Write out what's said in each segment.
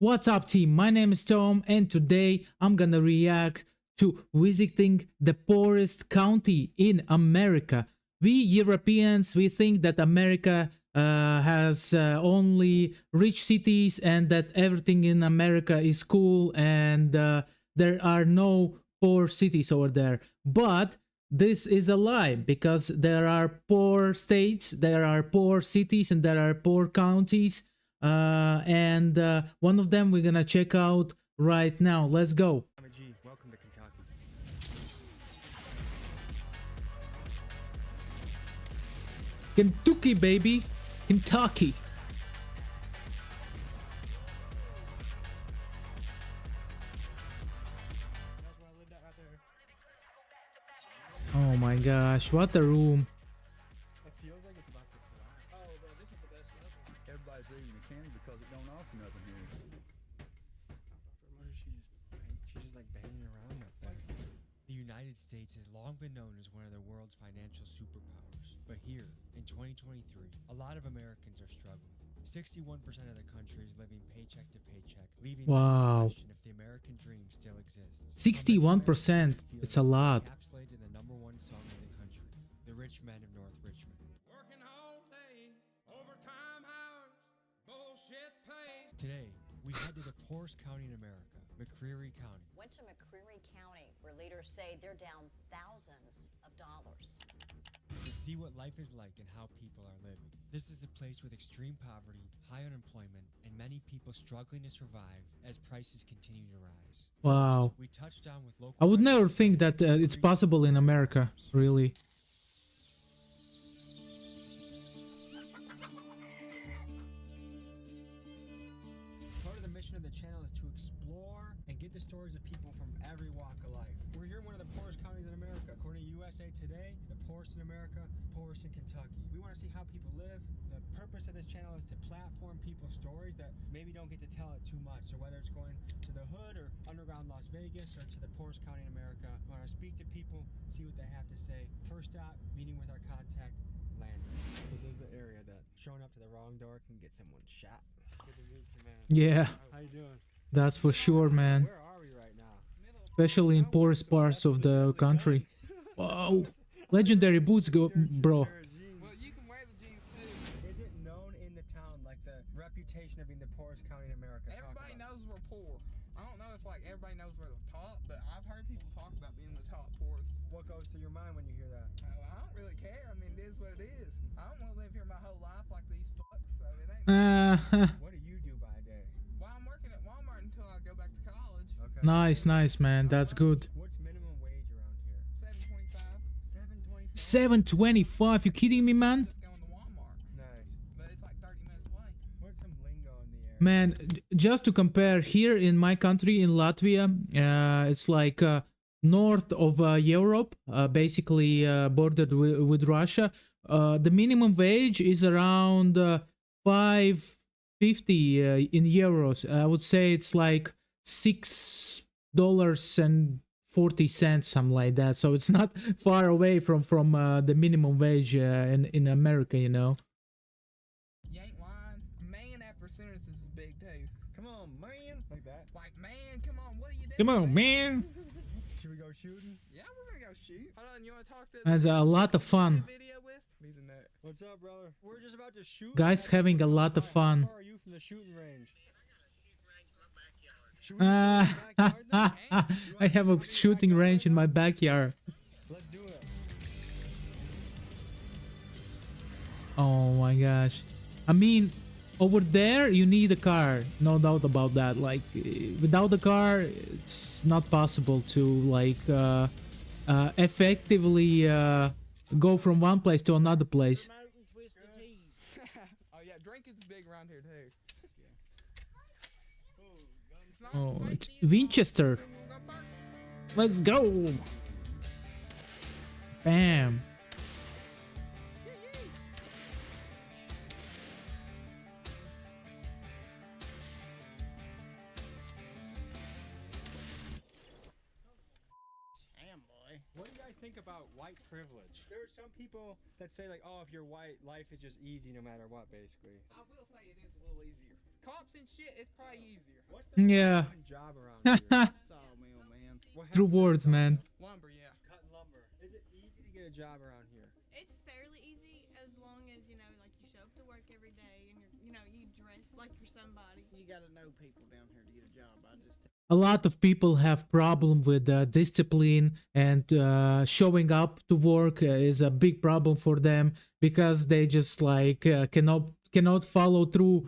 What's up, team? My name is Tom, and today I'm gonna react to visiting the poorest county in America. We Europeans, we think that America has only rich cities and that everything in America is cool and there are no poor cities over there. But this is a lie because there are poor states, there are poor cities, and there are poor counties and one of them we're gonna check out right now. Let's go. TommyG, welcome to Kentucky. Kentucky, baby. Kentucky. That's where I lived at right there. Oh my gosh, what a room. It feels like it's about to collapse. Oh, bro, this is the best level. Everybody's leaving the county because it don't offer nothing here. She's just like banging around up there. The United States has long been known as one of the world's financial superpowers. But here, in 2023, a lot of Americans are struggling. 61% of the country is living paycheck to paycheck, leaving Wow. the question if the American dream still exists. 61%. It's a lot. Encapsulated in the #1 song in the country, The Rich Men of North Richmond. Working all day, overtime hours, bullshit pays. Today, we head to the poorest county in America, McCreary County. Went to McCreary County, where leaders say they're down thousands of dollars. To see what life is like and how people are living. This is a place with extreme poverty, high unemployment, and many people struggling to survive as prices continue to rise. Wow. We touched down with local. I would never think that it's possible in America, really. Part of the mission of the channel is to explore and get the stories of people from every walk of life. We're here in one of the poorest counties in America. According to USA Today, the poorest in America, poorest in Kentucky. We want to see how people live. The purpose of this channel is to platform people's stories that maybe don't get to tell it too much. So whether it's going to the hood or underground Las Vegas or to the poorest county in America, we want to speak to people, see what they have to say. First stop, meeting with our contact, Landon. This is the area that showing up to the wrong door can get someone shot. Good to meet you, man. Yeah, How you doing? that's for sure, man. Where are we right now? Especially in poorest parts of the country. Wow. Legendary boots, go, bro. Well, you can wear the jeans too. Is it known in the town, like the reputation of being the poorest county in America? Talk Everybody about knows we're poor. I don't know if like everybody knows we're the top, but I've heard people talk about being the top poorest. it. What goes through your mind when you hear that? I don't really care. I mean, it is what it is. I don't want to live here my whole life like these fucks, so it ain't. What do you do by day? Well, I'm working at Walmart until I go back to college. Okay. Nice, nice, man. That's good. What's minimum wage around here? 7.25. 7.25. 725, you kidding me, man? Just going to Walmart, Nice. but it's like 30 minutes away. What's some lingo in the area? Man, just to compare, here in my country, in Latvia, it's like north of Europe, basically bordered with Russia. The minimum wage is around 5.50 in euros. I would say it's like $6.40, something like that. So it's not far away from the minimum wage in America, you know. You ain't lying. Man after sentences is big too. Come on, man. Like that. Like, man, come on, what are you doing? Come on, man. Should we go shooting? Yeah, we're gonna go shoot. Hold on, you wanna talk to That's a lot of fun. video with? He's a nut. What's up, brother? We're just about to shoot. Guys having a lot of fun. How far are you from the shooting range? Should we Uh, shoot in the backyard then? I have a shooting range in my backyard. Let's do it. Oh my gosh. I mean, over there you need a car, no doubt about that. Like without a car, it's not possible to like effectively go from one place to another place. Oh yeah, drinking's big around here too. It's not Oh, spicy, it's it's not- Winchester. We'll go first. Let's go. Bam. Damn, boy. What do you guys think about white privilege? There are some people that say like, oh, if you're white, life is just easy no matter what, basically. I will say it is a little easier. cops and shit, it's probably easier. What's the Yeah. fucking job around here? Sawmill, man. What True happens at a words, man. sawmill? Lumber, yeah. Cutting lumber. Is it easy to get a job around here? It's fairly easy as long as, you know, like you show up to work every day and you dress like you're somebody. You gotta know people down here to get a job. I just A lot of people have problem with discipline, and showing up to work is a big problem for them because they just like cannot follow through,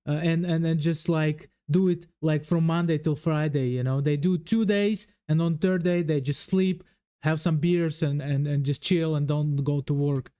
and just like do it like from Monday till Friday. They do 2 days, and on third day they just sleep, have some beers, and just chill and don't go to work.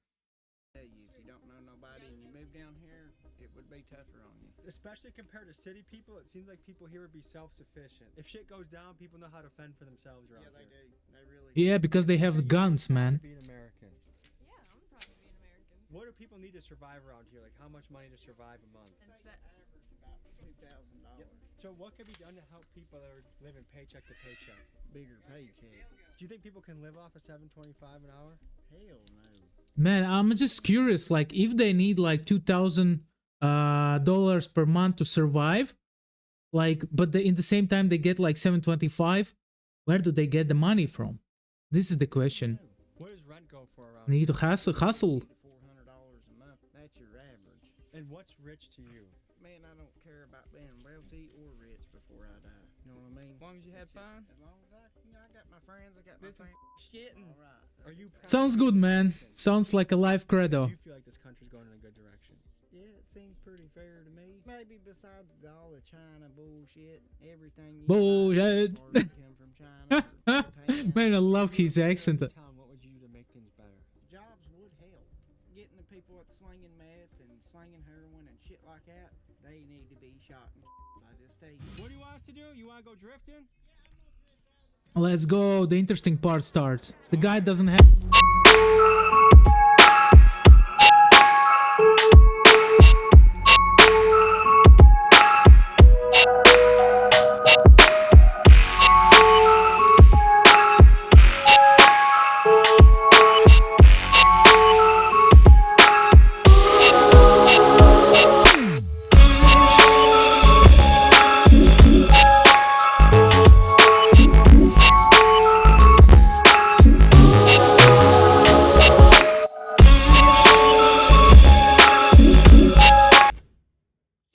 tell you, if you don't know nobody and you move down here, it would be tougher on you. Especially compared to city people, it seems like people here would be self-sufficient. If shit goes down, people know how to fend for themselves around Yeah, they here. do. They really. Yeah, because they have guns, man. Be an American. Yeah, I'm proud to be an American. What do people need to survive around here? Like, how much money to survive a month? And that- Average about $2,000. So what can be done to help people that are living paycheck to paycheck? Bigger paycheck. Do you think people can live off of $7.25 an hour? Hell no. Man, I'm just curious, like if they need like $2,000 per month to survive, like, but in the same time they get like 725, where do they get the money from? This is the question. What does rent go for around They need to hustle. $400 a month. That's your average. here? And what's rich to you? Man, I don't care about being wealthy or rich before I die. You know what I mean? As long as you had fun. As long as I got my friends, I got my Did some family. shit and All right. Are you proud Sounds of good, your man. American? Sounds like a life credo. Do you feel like this country's going in a good direction? Yeah, it seems pretty fair to me. Maybe besides all the China bullshit, everything. Bullshit. Come from China. or Japan. Man, I love If you his were here in accent. this town, what would you do to make things better? Jobs would help. Getting the people that's slinging meth and slinging heroin and shit like that, they need to be shot. I just tell you. What do you want us to do? You want to go drifting? Let's go. The interesting part starts. The guy doesn't have.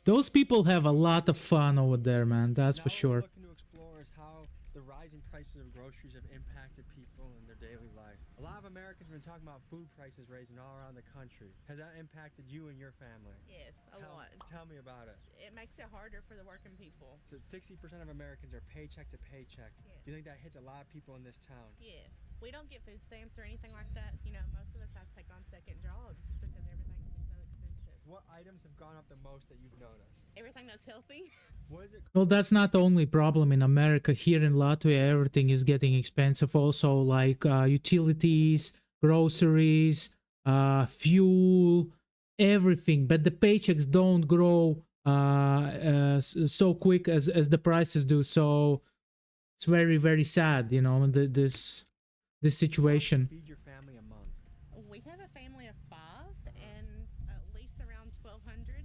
Those people have a lot of fun over there, man. That's for Now sure. What we're looking to explore is how the rising prices of groceries have impacted people in their daily life. A lot of Americans have been talking about food prices raising all around the country. Has that impacted you and your family? Yes, a lot. Tell me about it. It makes it harder for the working people. So 60% of Americans are paycheck to paycheck. Yes. Do you think that hits a lot of people in this town? Yes. We don't get food stamps or anything like that. You know, most of us have to take on second jobs because everything's just so expensive. What items have gone up the most that you've noticed? Everything that's healthy. What is it? Well, that's not the only problem in America. Here in Latvia, everything is getting expensive. Also, like utilities, groceries, fuel, everything. But the paychecks don't grow so quick as the prices do. So it's very, very sad, this situation. Feed your family a month. We have a family of 5 and at least around 1,200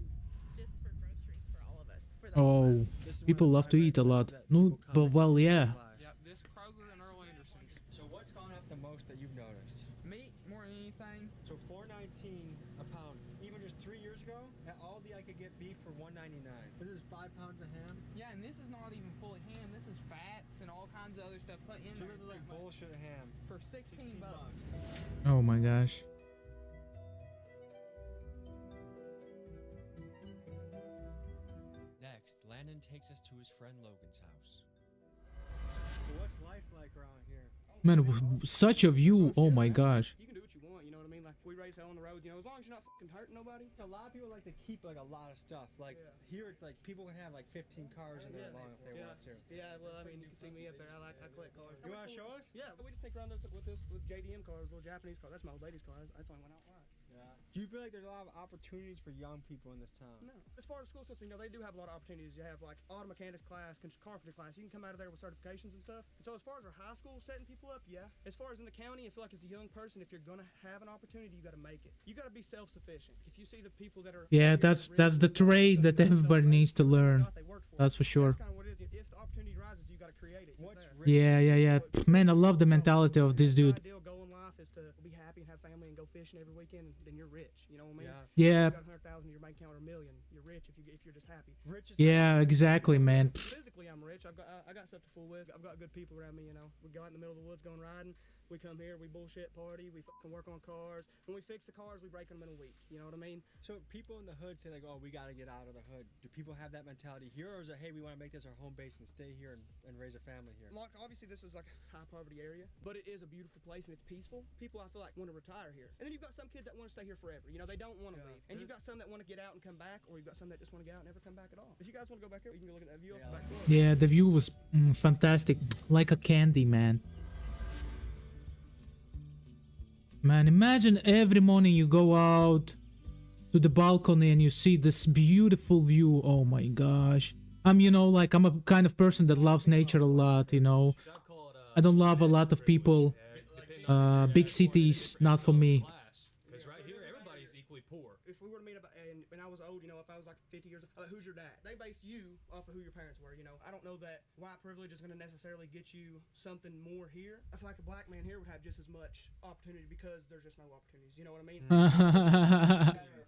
just for groceries for all of us. For the whole Oh, month. This is one people of the love to eat a primary lot. places that No, people come but and well, eat yeah. supplies. Yep, this Kroger and Earl Anderson's. So what's gone up the most that you've noticed? Meat more than anything. So $4.19 a pound. Even just 3 years ago, at Aldi I could get beef for $1.99. This is 5 pounds of ham. Yeah, and this is not even fully ham. This is fats and all kinds of other stuff put in So there. this is like bullshit ham. For 16 bucks. Oh my gosh. Next, Landon takes us to his friend Logan's house. So what's life like around here? Man, such a view. Oh my gosh. You can do what you want, you know what I mean? Like, we race hell on the road, as long as you're not fucking hurting nobody. A lot of people like to keep like a lot of stuff. Like here, it's like people can have like 15 cars in their lawn if they want to. Yeah, well, I mean, you can see me up there. I collect cars. You want to show us? Yeah, we just take around with JDM cars, little Japanese car. That's my old lady's car. That's why I went outright. Yeah. Do you feel like there's a lot of opportunities for young people in this town? No. As far as school system, they do have a lot of opportunities. You have like auto mechanics class, carpentry class. You can come out of there with certifications and stuff. And so as far as our high school setting people up, yeah. As far as in the county, I feel like as a young person, if you're gonna want to have an opportunity, you got to make it. You got to be self-sufficient. If you see the people that are Yeah, that's the trade that everybody needs to learn. That's for sure. That's kind of what it is. If the opportunity rises, you got to create it. Yeah. Man, I love the mentality of this dude. Ideal goal in life is to be happy and have family and go fishing every weekend, and then you're rich. You know what I mean? Yeah. If you got 100,000 in your bank account or $1 million, you're rich if you're just happy. Rich is Yeah, exactly, man. Physically, I'm rich. I got stuff to fool with. I've got good people around me. You know, we go out in the middle of the woods going riding. We come here, we bullshit party, we fucking work on cars. When we fix the cars, we break them in a week. You know what I mean? So people in the hood say like, oh, we got to get out of the hood. Do people have that mentality here, or is it, hey, we want to make this our home base and stay here and raise a family here? Like, obviously, this is like a high poverty area, but it is a beautiful place and it's peaceful. People, I feel like, want to retire here. And then you've got some kids that want to stay here forever. You know, they don't want to leave. And you've got some that want to get out and come back, or you've got some that just want to get out and never come back at all. If you guys want to go back here, you can go look at that view off the back door. Yeah, the view was fantastic. Like a candy, man. Man, imagine every morning you go out to the balcony and you see this beautiful view. Oh my gosh. I'm a kind of person that loves nature a lot, you know. I don't love a lot of people. Big cities, not for me. Because right here, everybody's equally poor. If we were to meet up and when I was old, you know, if I was like 50 years old, who's your dad? They base you off of who your parents were, you know. I don't know that white privilege is going to necessarily get you something more here. I feel like a black man here would have just as much opportunity because there's just no opportunities, you know what I mean?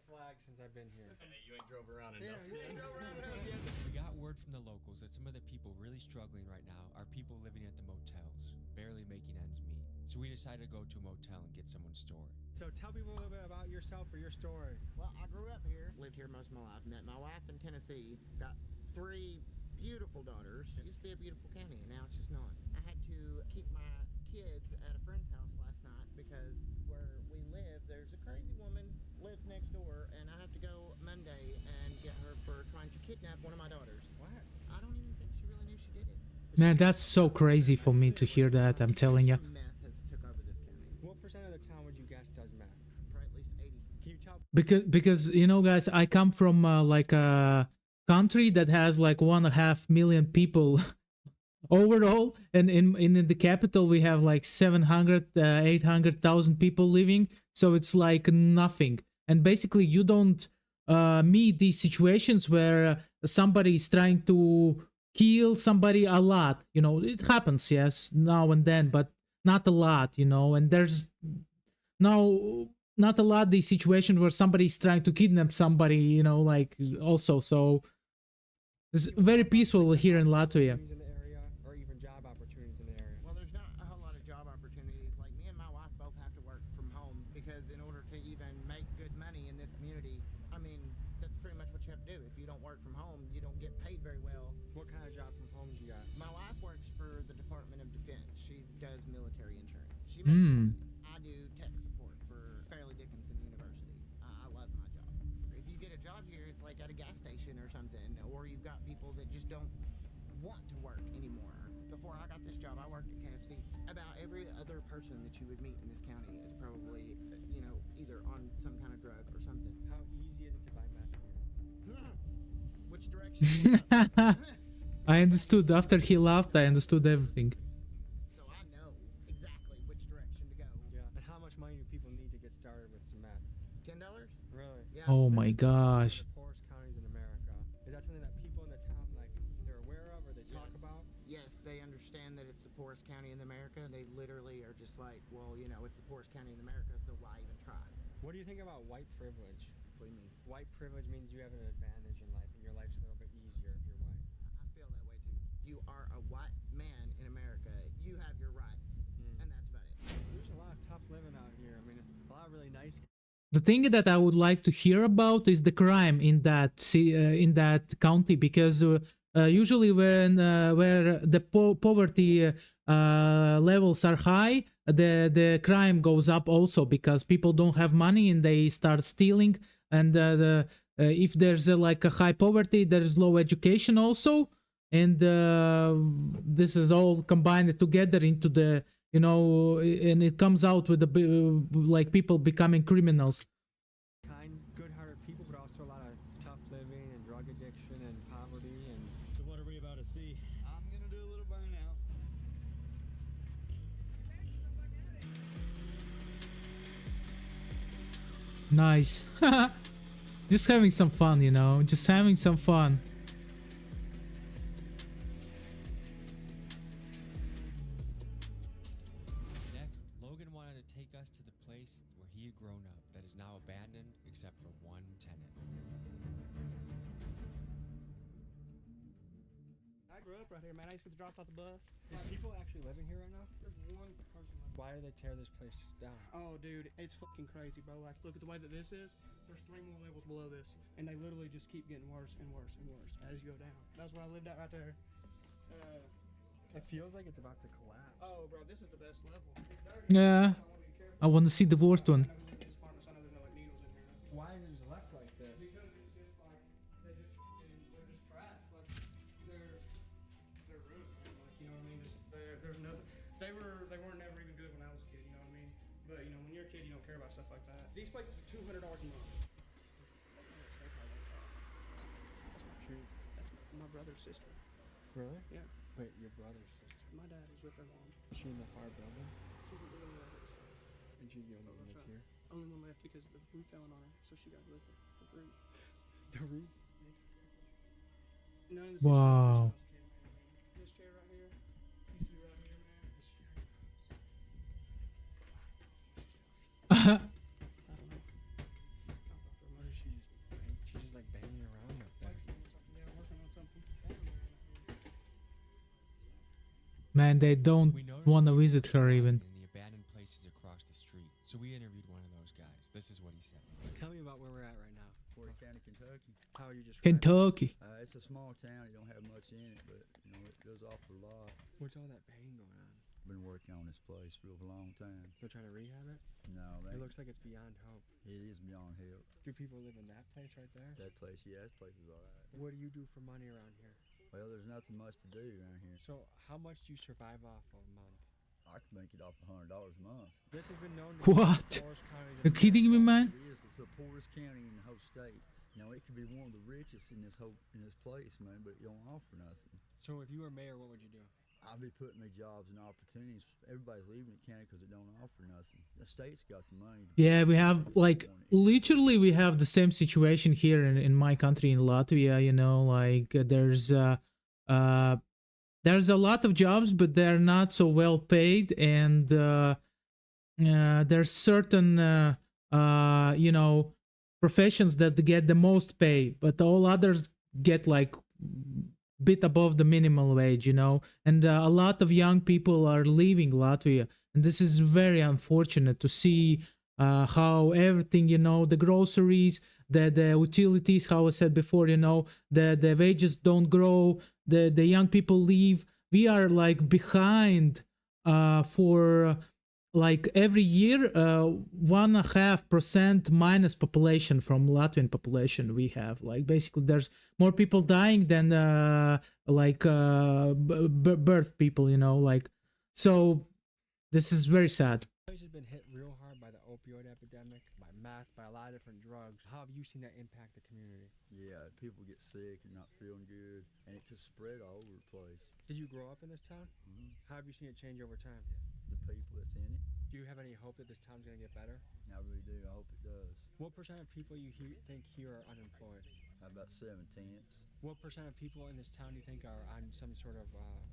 Flag since I've been here. You ain't drove around enough. Yeah, you ain't drove around enough yet. We got word from the locals that some of the people really struggling right now are people living at the motels, barely making ends meet. So we decided to go to a motel and get someone's story. So tell people a little bit about yourself or your story. Well, I grew up here, lived here most of my life, met my wife in Tennessee, got 3 beautiful daughters. It used to be a beautiful county, and now it's just not. I had to keep my kids at a friend's house last night because where we live, there's a crazy woman lives next door, and I have to go Monday and get her for trying to kidnap one of my daughters. What? I don't even think she really knew she did it. Man, that's so crazy for me to hear that, I'm telling you. Meth has took over this county. What percent of the town would you guess does meth? Probably at least 80. Can you tell? Because you know, guys, I come from like a country that has like 1.5 million people overall, and in the capital we have like 800,000 people living, so it's like nothing. And basically you don't meet these situations where somebody is trying to kill somebody a lot. You know, it happens, yes, now and then, but not a lot, you know. And there's not a lot these situations where somebody is trying to kidnap somebody, you know, like also. So it's very peaceful here in Latvia. In the area, or even job opportunities in the area. Well, there's not a whole lot of job opportunities. Like, me and my wife both have to work from home because in order to even make good money in this community, I mean, that's pretty much what you have to do. If you don't work from home, you don't get paid very well. What kind of job from home do you got? My wife works for the Department of Defense. She does military insurance. She makes money. I do tech support for Fairleigh Dickinson University. I love my job. If you get a job here, it's like at a gas station or something, or you've got people that just don't want to work anymore. Before I got this job, I worked at KFC. About every other person that you would meet in this county is probably, you know, either on some kind of drug or something. How easy is it to buy meth here? Which direction? I understood. After he laughed, I understood everything. So I know exactly which direction to go. Yeah. And how much money do people need to get started with some meth? $10? Really? Yeah. Oh my gosh. The poorest counties in America. Is that something that people in the town, like, they're aware of or they talk about? Yes, they understand that it's the poorest county in America. They literally are just like, well, you know, it's the poorest county in America, so why even try? What do you think about white privilege? What do you mean? White privilege means you have an advantage in life and your life's a little bit easier if you're white. I feel that way too. You are a white man in America. You have your rights, and that's about it. There's a lot of tough living out here. I mean, a lot of really nice. The thing that I would like to hear about is the crime in that county, because usually when where the poverty levels are high, the crime goes up also, because people don't have money and they start stealing. And if there's like a high poverty, there's low education also, and this is all combined together into the, you know, and it comes out with the like people becoming criminals. Kind, good-hearted people, but also a lot of tough living and drug addiction and poverty. And so, what are we about to see? I'm gonna do a little burnout. Nice. Just having some fun, you know, just having some fun. Next, Logan wanted to take us to the place where he had grown up that is now abandoned except for one tenant. I grew up right here, man. I used to get dropped off the bus. Are people actually living here right now? There's one person living. Why did they tear this place down? Oh, dude, it's fucking crazy, bro. Like, look at the way that this is. There's 3 more levels below this, and they literally just keep getting worse and worse and worse as you go down. That's where I lived at right there. It feels like it's about to collapse. Oh, bro, this is the best level. Yeah, I want to see the worst one. Why is it just left like this? Because it's just like they're just trash. Like they're ruined. Man. Like, you know what I mean? There's nothing. They weren't never even good when I was a kid. You know what I mean? But you know, when you're a kid, you don't care about stuff like that. These places are $200 a month. That's my brother's sister. Really? Yeah. Wait, your brother's sister? My dad is with her mom. Is she in the fire building? She's the only one that's And she's the only one that's here? only one left because the roof fell on her, so she got with it. The roof. The roof? None of this Wow. This chair right here used to be right here, man. This chair. I don't know. What is she? She's just like banging around up there. Yeah, working on something. Man, they don't We noticed want to a few visit her people even. in the abandoned places across the street, so we interviewed one of those guys. This is what he said. Tell me about where we're at right now. Poorest County, Kentucky. How are you just Kentucky. It's a small town. It don't have much in it, but you know it does offer a lot. What's all that pain going on? Been working on this place for a long time. They're trying to rehab it? No, It looks like it's beyond hope. it is beyond help. Do people live in that place right there? That place, yeah, that place is all right. What do you do for money around here? Well, there's nothing much to do around here. So how much do you survive off a month? I can make it off $100 a month. This has been known to What? be the poorest counties in You kidding me, America. man? It is. It's the poorest county in the whole state. You know, it could be one of the richest in this place, man, but it don't offer nothing. So if you were mayor, what would you do? I'll be putting me jobs and opportunities. Everybody's leaving the county because it don't offer nothing. The state's got the money. Yeah, we have like literally we have the same situation here in my country in Latvia. You know, like there's a lot of jobs, but they're not so well paid, and there's certain you know professions that get the most pay, but all others get like bit above the minimum wage, you know, and a lot of young people are leaving Latvia, and this is very unfortunate to see how everything, you know, the groceries, the utilities, how I said before, you know, the wages don't grow, the young people leave. We are like behind for like every year 1.5% minus population from Latvian population we have. Like basically there's more people dying than birth people, you know, like, so this is very sad. This place has been hit real hard by the opioid epidemic, by meth, by a lot of different drugs. How have you seen that impact the community? Yeah, people get sick and not feeling good, and it just spread all over the place. Did you grow up in this town? Mm-hmm. How have you seen it change over time? The people that's in it, Do you have any hope that this town's going to get better? I really do. I hope it does. What percent of people you think here are unemployed? About 7/10. What percent of people in this town do you think are on some sort of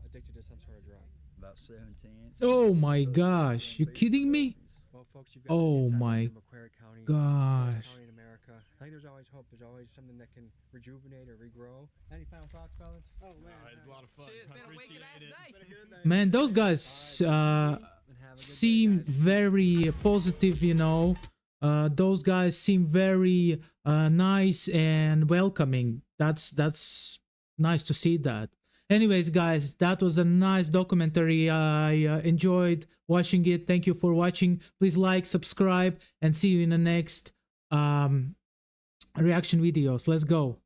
addicted to some sort of drug? About 7/10. Oh my gosh, you kidding me? Well, folks, you've got Oh insight my into Macquarie County, gosh. County in America. I think there's always hope. There's always something that can rejuvenate or regrow. Any final thoughts, fellas? Oh man, it's a lot of fun. Shit, it's I been a wicked appreciate ass it. day. It's been a good day. Man, those guys And have a good seem day, guys. very positive, you know. Those guys seem very nice and welcoming. That's nice to see that. Anyways, guys, that was a nice documentary. I enjoyed watching it. Thank you for watching. Please like, subscribe, and see you in the next reaction videos. Let's go.